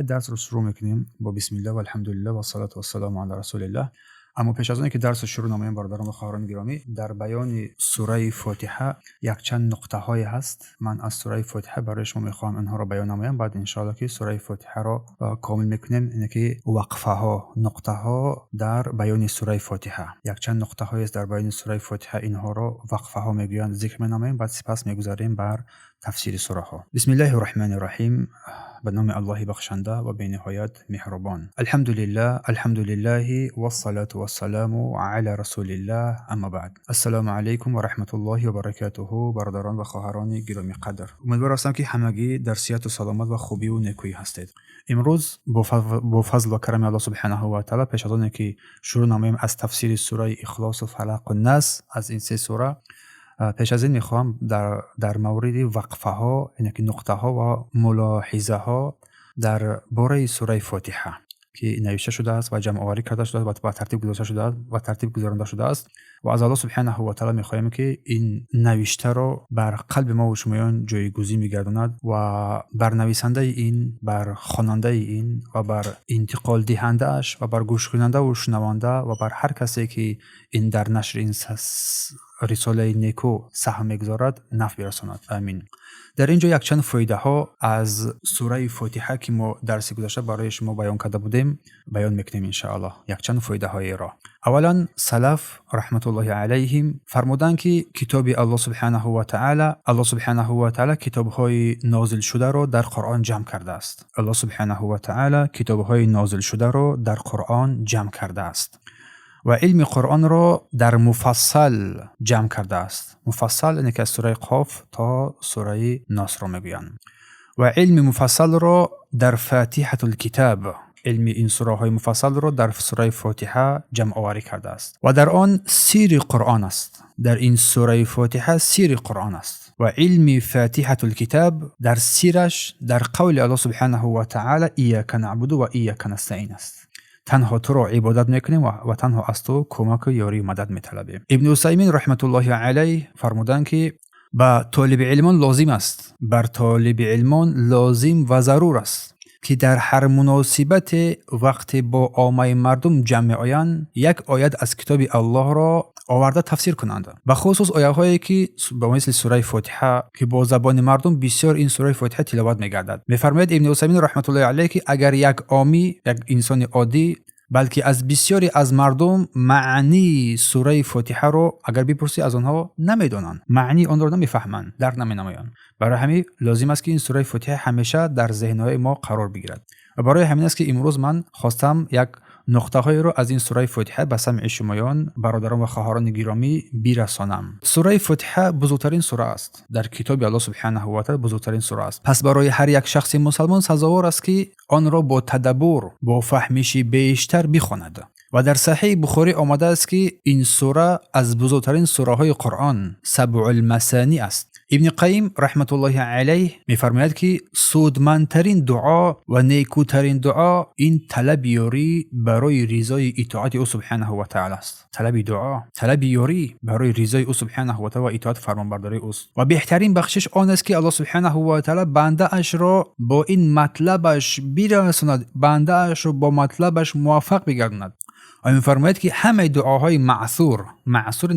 درس رو شروع میکنیم با بسم الله و الحمدلله و الصلاة و السلام علی رسول الله. اما پیش از آن که درس شروع نماییم برادران و خواهران گرامی، در بیان سوره فاتحه یک چند نقطه های هست. من از سوره فاتحه برای شما میخوام اینها رو بیان نمایم، بعد ان شاء الله که سوره فاتحه رو کامل میکنیم. اینه که وقفه ها، نقطه ها در بیان سوره فاتحه، یک چند نقطه های است در بیان سوره فاتحه، اینها رو وقفه ها میگویند، ذکر مینامیم، بعد سپس میگذاریم بر تفسیر سوره ها. بسم الله الرحمن الرحیم، به نام الله بخشنده و بی نهایت مهربان. الحمدلله و الصلاة و السلام علی رسول الله، اما بعد. السلام علیکم و رحمت الله و برکاته برادران و خواهران گرامی قدر. امیدوار هستم که همگی در صحت و سلامت و خوبی و نیکویی هستید. امروز با فضل و کرم الله سبحانه و تعالی، پیش از آن که شروع نماییم از تفسیر سوره اخلاص و فلق و ناس، از این سه سوره، پیش از این میخوام در مورد وقفه ها، یعنی که نقطه ها و ملاحظه ها در باره سوره فاتحه که نوشته شده است و جمع آوری کرده شده است و ترتیب گذاشته شده است و ترتیب گذارنده شده است، و از الله سبحانه و تعالی میخوایم که این نوشته رو بر قلب ما و شمایان جایگزین میگرداند و بر نویسنده این، بر خواننده این و بر انتقال دهنده اش و بر گوش کننده و شنونده و بر هر کسی که این در نشر این رساله نیکو سهم میگذارد نفع برساند. آمین. در اینجا یک چند فایده ها از سوره فاتحه که ما درس گذشته برای شما بیان کرده بودیم بیان میکنیم ان شاء الله. یک چند فایده های را. اولا سلف رحمت الله علیهم فرمودند که کتاب الله سبحانه و تعالی کتاب های نازل شده را در قرآن جمع کرده است. الله سبحانه و تعالی کتاب های نازل شده را در قرآن جمع کرده است و علم قرآن را در مفصل جمع کرده است. مفصل اینه که از سوره قاف تا سوره ناس را میگویند. و علم مفصل را در فاتحه الکتاب، علم این سوره های مفصل را در سوره فاتحه جمع آوری کرده است و در آن سیر قرآن است. در این سوره فاتحه سیر قرآن است و علم فاتحه الکتاب در سیرش در قول الله سبحانه و تعالی ایاک نعبد و ایاک نستعین است. تنها تو را عبادت میکنیم و تنها از تو کمک و یاری و مدد میطلبیم. ابن عثیمین رحمت الله علیه فرمودند که به طالب علمان لازم است، بر طالب علمان لازم و ضرور است که در هر مناسبت وقت با عامه مردم جمع آیند یک آیت از کتاب الله را آورده تفسیر کنند، به خصوص آیه‌هایی که به مثل سوره فاتحه که با زبان مردم بسیار این سوره فاتحه تلاوت می‌گردد. می‌فرماید ابن عثیمین رحمت الله علیه که اگر یک عامی، یک انسان عادی، بلکه از بسیاری از مردم معنی سوره فاتحه رو اگر بپرسی از آنها نمیدونن، معنی آن را نمیفهمند، درک نمینامند. برای همین لازم است که این سوره فاتحه همیشه در ذهن‌های ما قرار بگیرد و برای همین است که امروز من خواستم یک نقطه های رو از این سوره فاتحه به سمع شمایان برادران و خواهران گرامی برسانم. سوره فاتحه بزرگترین سوره است در کتاب الله سبحانه و تعالی، بزرگترین سوره است. پس برای هر یک شخص مسلمان سزاوار است که آن را با تدبر، با فهمش بیشتر بخواند. و در صحیح بخاری آمده است که این سوره از بزرگترین سوره های قرآن، سبع المثانی است. ابن قیم رحمت الله علیه می‌فرماید که سودمندترین دعا و نیکوترین دعا این طلب یاری برای رضای اطاعت او سبحانه و تعالی است. طلب دعا، طلب یاری برای رضای او سبحانه و تعالی و اطاعت فرمانبرداری او. و بهترین بخشش آن است که الله سبحانه و تعالی بنده اش را با این مطلبش برساند، بنده اش را با مطلبش موفق بگرداند. و می‌فرماید که همه دعاهای معثور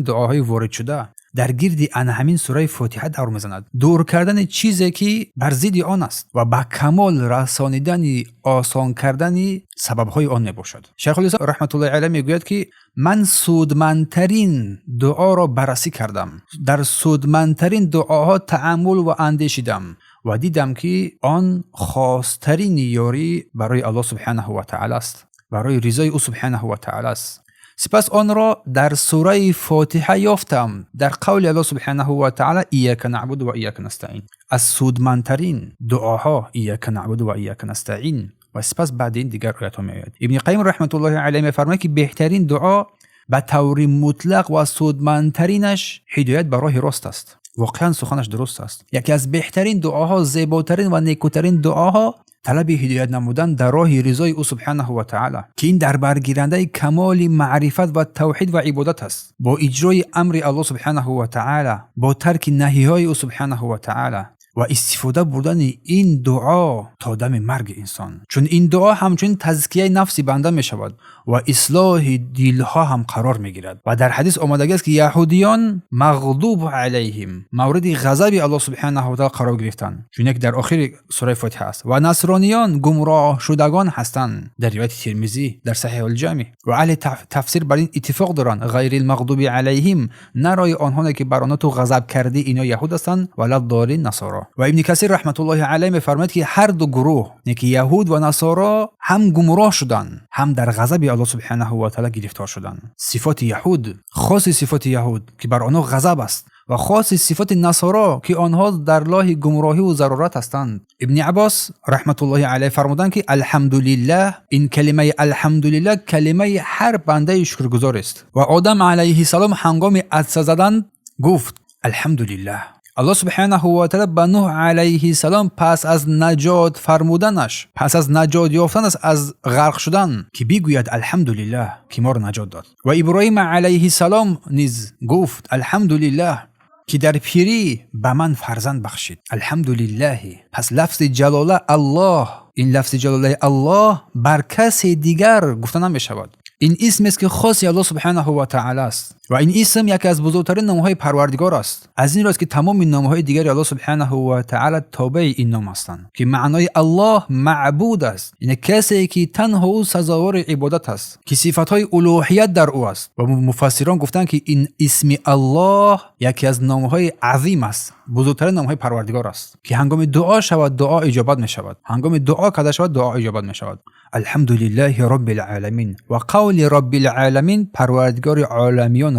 دعاهای وارد شده در گرد آن همین سوره فاتحه دور میزند. دور کردن چیزی که بر ضد آن است و به کمال رسانیدن، آسان کردن سبب‌های آن میباشد. شیخ الاسلام رحمت الله علیه میگوید که من سودمندترین دعا را بررسی کردم، در سودمندترین دعاها تأمل و اندیشیدم و دیدم که آن خاصترین یاری برای الله سبحانه و تعالی است، برای رضای او سبحانه و تعالی است. سپس آن را در سوره فاتحه یافتم، در قول الله سبحانه و تعالی ایاک نعبد و ایاک نستعین. از سودمندترین دعاها ایاک نعبد و ایاک نستعین. و سپس بعد این دیگر آیات ها میآید. ابن قیم رحمت الله علیه میفرماید که بهترین دعا به طور مطلق و سودمندترینش هدایت به راه راست است. واقعا سخنش درست است. یکی از بهترین دعاها، زیباترین و نیکوترین دعاها طلب هدایت نمودن در راه رضای او سبحانه و تعالی که این در برگیرنده کمال معرفت و توحید و عبادت است، با اجرای امر الله سبحانه و تعالی، با ترک نهی های او سبحانه و تعالی و استفاده بردن این دعا تا دم مرگ انسان، چون این دعا همچون تزکیه نفس بنده می شود و اصلاح دلها هم قرار می گیرد. و در حدیث آمده است که یهودیان مغضوب علیهم مورد غضب الله سبحانه و تعالی قرار گرفتند، چون یک در آخر سوره فاتحه است. و نصرانیان گمراه شدگان هستند در روایت ترمذی در صحیح الجامع. و اهل تفسیر بر این اتفاق دارند غیر المغضوب علیهم نرای آنها که بر آنها تو غضب کردی اینا یهود هستند ولا الضالین نصارا. و ابن کثیر رحمت الله علیه میفرماید که هر دو گروه یعنی یهود و نصارا هم گمراه شدند هم در غضب الله سبحانه و تعالی گرفتار شدند. صفات یهود خاص صفات یهود که بر آنها غضب است و خاص صفات نصارا که آنها در راه گمراهی و ضرورت هستند. ابن عباس رحمت الله علیه فرمودند که الحمدلله، این کلمه الحمدلله کلمه هر بنده شکرگزار است. و آدم علیه السلام هنگام عطسه زدن گفت الحمدلله. الله سبحانه و تعالی به نوح علیه السلام پس از نجات فرمودنش، پس از نجات یافتنش از غرق شدن که بگوید الحمدلله که ما را نجات داد. و ابراهیم علیه السلام نیز گفت الحمدلله که در پیری به من فرزند بخشید. الحمدلله. پس لفظ جلاله الله، این لفظ جلاله الله بر کسی دیگر گفته نمی شود. این اسم است که خاصی الله سبحانه و تعالی است و این اسم یکی از بزرگترین نام‌های پروردگار است. از این راست که تمام نام‌های دیگر الله سبحانه و تعالی تابع این نام هستند که معنای الله معبود است، یعنی کسی که تنها او سزاوار عبادت است، که صفات‌های الوهیت در او است. و مفسران گفتند که این اسم الله یکی از نام‌های عظیم است، بزرگترین نام‌های پروردگار است که هنگام دعا شود دعا اجابت می‌شود، هنگام دعا کرده شود دعا اجابت می‌شود. الحمدلله رب العالمین. و قول رب العالمین پروردگار عالمیان.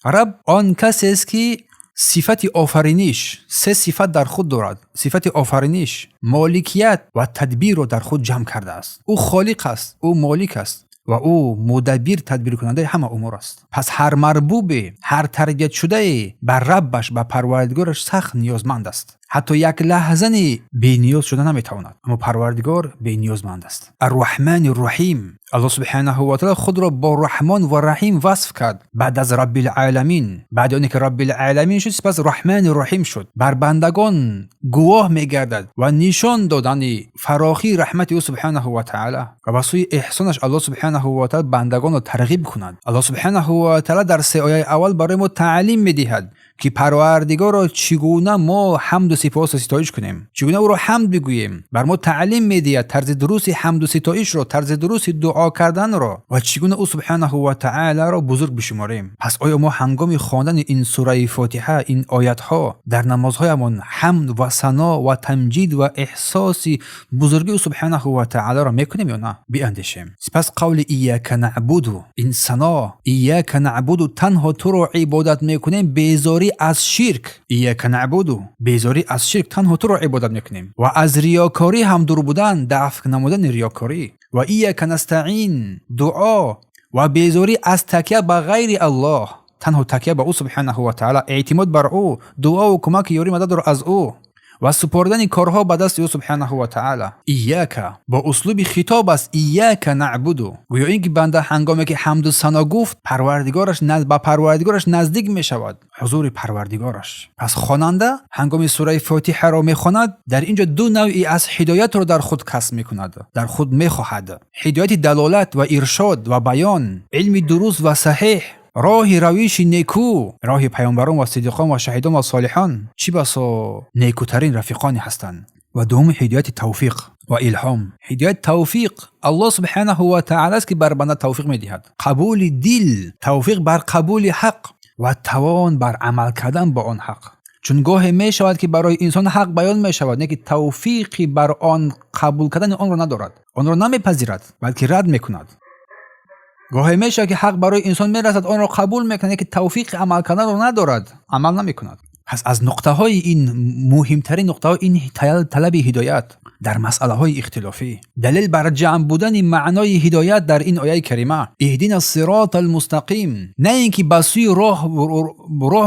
رب آن کسی است که صفت آفرینش، سه صفت در خود دارد. صفت آفرینش، مالکیت و تدبیر رو در خود جمع کرده است. او خالق است، او مالک است و او مدبر تدبیر کننده همه امور است. پس هر مربوب، هر تربیت شده بر ربش، بر پروردگارش سخت نیازمند است. حتی یک لحظه بی نیاز شده نمیتواند، اما پروردگار بی نیازمند است. الرحمن الرحیم. الله سبحانه و تعالی خود را با رحمان و رحیم وصف کرد بعد از رب العالمین. بعد از اینکه رب العالمین شد سپس رحمان الرحیم شد. بر بندگان گواه میگردد و نشان دادن فراخی رحمت او سبحانه و تعالی و به سوی احسانش الله سبحانه و تعالی بندگان را ترغیب کند. الله سبحانه و تعالی در سه آیه اول برای ما تعلیم میدهد که پروردگار را چگونه ما حمد و سپاس و ستایش کنیم، چگونه او را حمد بگوییم. بر ما تعلیم میدهد طرز درست حمد و ستایش را، طرز درست دعا کردن را و چگونه او سبحانه و تعالی را بزرگ بشماریم. پس آیا ما هنگام خواندن این سوره فاتحه، این آیات ها در نمازهایمان حمد و ثنا و تمجید و احساس بزرگی او سبحانه و تعالی را میکنیم یا نه؟ بیاندیشیم. سپس قول ایاک نعبد، این ثنا ایاک نعبد، تنها تو را عبادت میکنیم بیزاری از شرک. ایاک نعبد، بیزاری از شرک، تنها تو را عبادت میکنیم. و از ریاکاری هم دور بودن، دفع نمودن ریاکاری. و ایاک نستعین، دعا و بیزاری از تکیه به غیر الله، تنها تکیه به او سبحانه و تعالی، اعتماد بر او، دعا و کمک یاری مدد را از او و سپردن کارها به دست او سبحانه و تعالی. ایاک با اسلوب خطاب است، ایاک نعبد. گویا اینکه بنده هنگامی که حمد و ثنا گفت با پروردگارش نزدیک می شود، حضور پروردگارش. پس خواننده هنگامی سوره فاتحه را می خواند در اینجا دو نوعی از هدایت را در خود کسب می کند، در خود می خواهد. هدایت دلالت و ارشاد و بیان، علم درست و صحیح، راه رویش نیکو، راه پیامبران و صدیقان و شهیدان و صالحان، چی بسا نیکوترین رفیقانی هستند. و دوم هدایت توفیق و الهام. هدایت توفیق الله سبحانه و تعالی است که بر بنده توفیق میدهد، قبول دل، توفیق بر قبول حق و توان بر عمل کردن با آن حق. چون گاهی می شود که برای انسان حق بیان می شود، نه که توفیقی بر آن قبول کردن آن را ندارد، آن را نمیپذیرد بلکه رد میکند. گاهی میشه که حق برای انسان میرسد، آن را قبول میکنه که توفیق عمل کردن رو ندارد، عمل نمیکند. پس از نقطه های این مهمترین نقطه های این طلب هدایت در مسئله های اختلافی، دلیل بر جمع بودن معنای هدایت در این آیه کریمه، اهدنا الصراط المستقیم، نه اینکه بسوی راه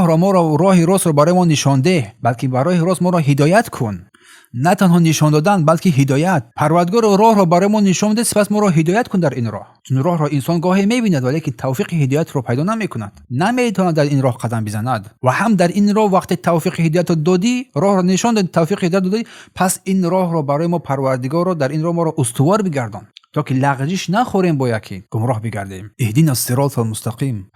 را ما را راه راست را برای ما نشان ده، بلکه برای راست ما را هدایت کن. نه تنها نشان دادن بلکه هدایت. پروردگار راه را برای ما نشان داد، سپس ما را هدایت کن در این راه. چون راه را انسان گاهی می‌بیند ولی که توفیق هدایت را پیدا نمی‌کند، نمی‌تواند در این راه قدم بزند. و هم در این راه وقتی توفیق هدایت را دادی، راه را نشان دادی، توفیق هدایت دادی، پس این راه را برای ما پروردگار را در این راه ما را استوار بگردان تا که لغزش نخوریم با یکی گمراه بگردیم. اهدینا الصراط المستقیم.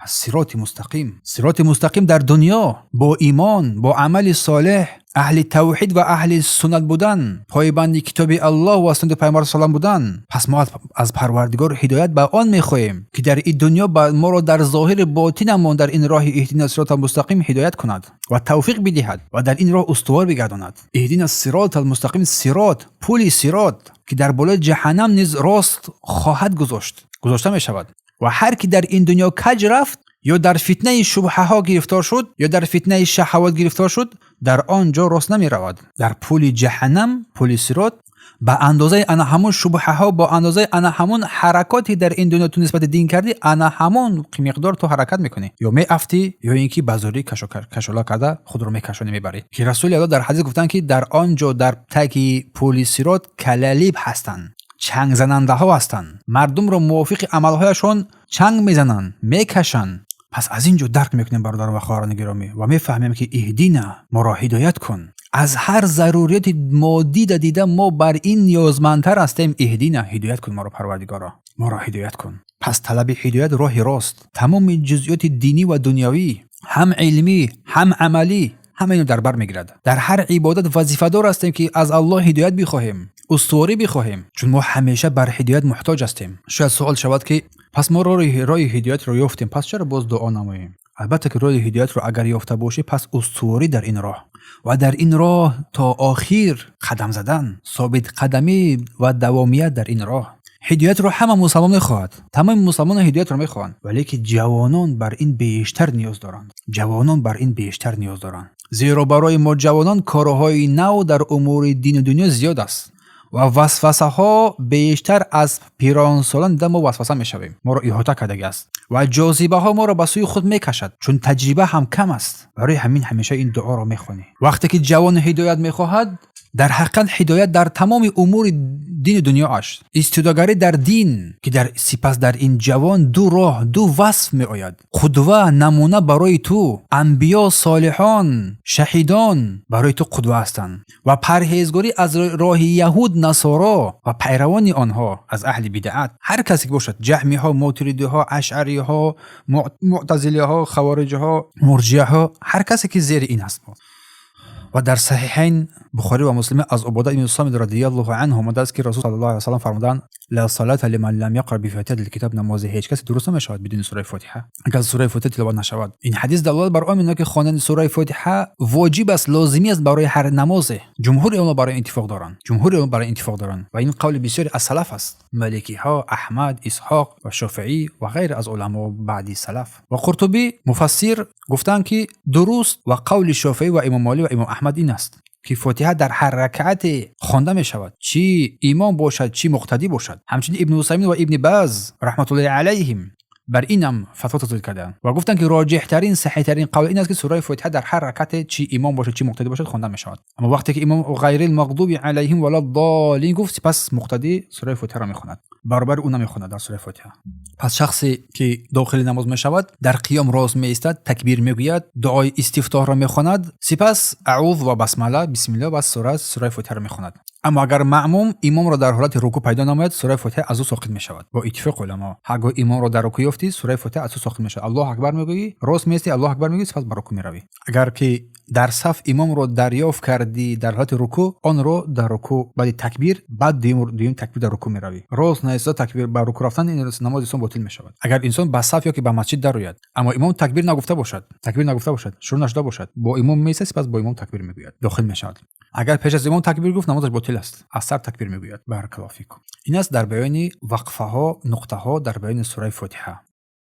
صراط مستقیم در دنیا با ایمان، با عمل صالح، اهل توحید و اهل سنت بودن، پایبند کتاب الله و سنت پیامبر صلی الله بودن. پس ما از پروردگار هدایت به آن میخواهیم که در این دنیا ما را در ظاهر باطنمان در این راه اهدینا الصراط المستقیم هدایت کند و توفیق بدهد و در این راه استوار بگرداند. اهدینا الصراط المستقیم، صراط، پل صراط که در بالای جهنم نیز راست خواهد گذاشته می شود. و هر کی در این دنیا کج رفت یا در فتنه شبهه ها گرفتار شد یا در فتنه شهوات گرفتار شد، در آنجا راست نمی رود. در پل جهنم، پل صراط، به اندازه انا همون شبهه ها، با اندازه انا همون حرکاتی در این دنیا تو نسبت دین کردی، انا همون مقدار تو حرکت میکنی، یا میافتی یا اینکه بازاری کشولا کرده خود رو میکشونی میبری. که رسول الله در حدیث گفتن که در آنجا در تکی پل صراط کلالیب هستند، چنگ زننده ها هستند، مردم رو موافق عملهایشون چنگ میزنن، میکشن. پس از اینجا درک میکنیم برادران و خواهران گرامی و میفهمیم که اهدینا، ما را هدایت کن. از هر ضرورت مادی دیده ما بر این نیازمندتر هستیم. اهدینا، هدایت کن ما را پروردگارا، ما را هدایت کن. پس طلب هدایت راه راست. تمام جزئیات دینی و دنیوی، هم علمی هم عملی، همه اینو در بر میگیرد. در هر عبادت وظیفه دار هستیم که از الله هدایت بخواهیم، استواری بخواهیم، چون ما همیشه بر هدایت محتاج هستیم. شاید سوال شود که پس ما راه هدایت رو یافتیم، پس چرا باز دعا نماییم؟ البته که راه هدایت رو اگر یافته باشی، پس استواری در این راه و در این راه تا آخر قدم زدن، ثابت قدمی و دوامیت در این راه. هدایت رو همه مسلمان میخواهد، تمام مسلمان هدایت رو میخواهند، ولی که جوانان بر این بیشتر نیاز دارند. زیرا برای ما جوانان کارهای نو در امور دین و دنیا زیاد است و وسوسه ها بیشتر از پیران سالان دیده ما وسوسه میشویم، ما را احاطه کرده است و جاذبه ها ما را به سوی خود میکشد، چون تجربه هم کم است. برای همین همیشه این دعا را میخوانی. وقتی که جوان هدایت میخواهد، در حقیقت هدایت در تمام امور دین دنیا است. استوداگری در دین که در سپس در این جوان دو راه، دو وصف می آید. قدوه، نمونه برای تو، انبیا، صالحان، شهیدان برای تو قدوه هستند و پرهیزگاری از راه یهود، نصارا و پیروان آنها از اهل بدعت. هر کسی که باشد، جهمی ها، ماتریدی ها، اشعری ها، معتزلی ها، خوارج ها، مرجئه ها، هر کسی که زیر این هست. و در صحیحین بخاری و مسلم از عباده بن الصامت رضی الله عنه آمده است که رسول صلی الله علیه و سلم فرمودند: لا صلاة لمن لم یقرأ بفاتحة الکتاب. نماز هیچ کسی درست نمیشود بدون سوره فاتحه، اگر سوره فاتحه تلاوت نشود. این حدیث دلالت بر آن که خواندن سوره فاتحه واجب است، لازمی است برای هر نماز. جمهور علما برای اتفاق دارند و این قول بسیاری از سلف است، مالکی ها، احمد، اسحاق و شافعی و غیر از علما بعدی سلف. و قرطبی مفسر گفتند که درست و قول شافعی و امام مالک و امام احمد این است که فاتحه در هر رکعت خوانده می شود، چی امام باشد چی مقتدی باشد. همچنین ابن عثیمین و ابن باز رحمت الله علیهم بر اینم فتوا تزوید کردند و گفتند که راجح ترین صحیح ترین قول این است که سوره فاتحه در هر رکعت چی امام باشد چی مقتدی باشد خوانده می شود. اما وقتی که امام غیر المغضوب علیهم ولا الضالین گفت، پس مقتدی سوره فاتحه را می خواند، برابر اون می خواند در سوره فاتحه. پس شخصی که داخل نماز می شود، در قیام راست می ایستد، تکبیر می گوید، دعای استفتاح را می خواند، سپس اعوذ و بسم الله و سوره فاتحه را می خواند. اما اگر معموم امام را در حالت رکوع پیدا نماید، سوره فاتحه از او ساقط می شود. با اتفاق علما، اگر امام را در رکوع یافتی، سوره فاتحه از او ساقط می شود. الله اکبر میگویی، راست میستی، الله اکبر میگویی، سپس به رکوع می روی. اگر که در صف امام را دریافت کردی در حالت رکوع، آن را در رکوع بعد تکبیر، بعد دیم تکبیر در رکوع می روی. راست نیست تکبیر به رکوع رفتن، این نماز انسان باطل می شود. اگر انسان به صف یا که به مسجد درآید، اما امام تکبیر نگفته باشد، شروع نشده باشد، با امام میسته، سپس با امام تکبیر میگوید، داخل می شود. اگر پیش از امام تکبیر گفت، نمازش باطل است، از سر تکبیر میگوید. بارک الله فیکم. این است در بیان وقفه ها، نقطه ها در بیان سوره فاتحه.